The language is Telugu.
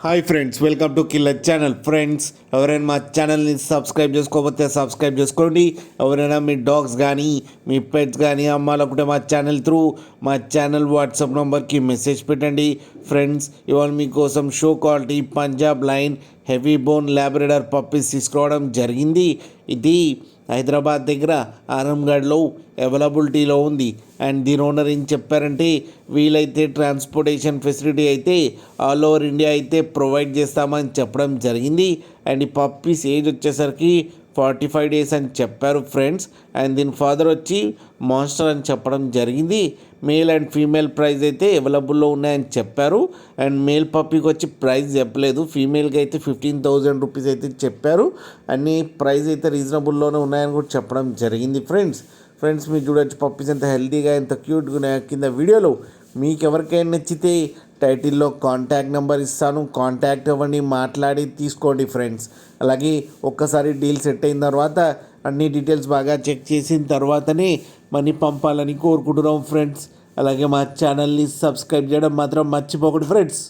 Hi friends, welcome to killer channel. Friends, ఎవరైనా మా ఛానల్ని సబ్స్క్రైబ్ చేసుకోకపోతే సబ్స్క్రైబ్ చేసుకోండి. ఎవరైనా మీ డాగ్స్ కానీ మీ పెట్స్ కానీ అమ్మాలనుకుంటే మా ఛానల్ వాట్సాప్ నెంబర్కి మెసేజ్ పెట్టండి. ఫ్రెండ్స్, ఇవాళ మీకోసం show quality Punjab line heavy bone Labrador puppies తీసుకురావడం జరిగింది. ఇది హైదరాబాద్ దగ్గర ఆరంగఢ్లో అవైలబిలిటీలో ఉంది. అండ్ దీని ఓనర్ ఏం చెప్పారంటే, వీలైతే ట్రాన్స్పోర్టేషన్ ఫెసిలిటీ అయితే ఆల్ ఓవర్ ఇండియా అయితే ప్రొవైడ్ చేస్తామని చెప్పడం జరిగింది. అండ్ ఈ పప్పీస్ ఏజ్ వచ్చేసరికి 45 days అని చెప్పారు ఫ్రెండ్స్. అండ్ దీని ఫాదర్ వచ్చి మాన్స్టర్ అని చెప్పడం జరిగింది. మేల్ అండ్ ఫీమేల్ ప్రైస్ అయితే అవైలబుల్లో ఉన్నాయని చెప్పారు. అండ్ మేల్ పప్పీకి వచ్చి ప్రైస్ చెప్పలేదు, ఫీమేల్కి అయితే 15,000 రూపీస్ అయితే చెప్పారు. అన్ని ప్రైస్ అయితే రీజనబుల్లోనే ఉన్నాయని కూడా చెప్పడం జరిగింది. ఫ్రెండ్స్ మీరు చూడొచ్చు పప్పీస్ ఎంత హెల్తీగా ఎంత క్యూట్గా ఉన్నాయో. కింద వీడియోలో మీకు ఎవరికైనా నచ్చితే టైటిల్లో కాంటాక్ట్ నెంబర్ ఇస్తాను, కాంటాక్ట్ అవ్వండి, మాట్లాడి తీసుకోండి ఫ్రెండ్స్. అలాగే ఒక్కసారి డీల్ సెట్ అయిన తర్వాత అన్ని డీటెయిల్స్ బాగా చెక్ చేసిన తర్వాతనే మనీ పంపాలని కోరుకుంటున్నాం ఫ్రెండ్స్. అలాగే మా ఛానల్ని సబ్స్క్రైబ్ చేయడం మాత్రం మర్చిపోకండి ఫ్రెండ్స్.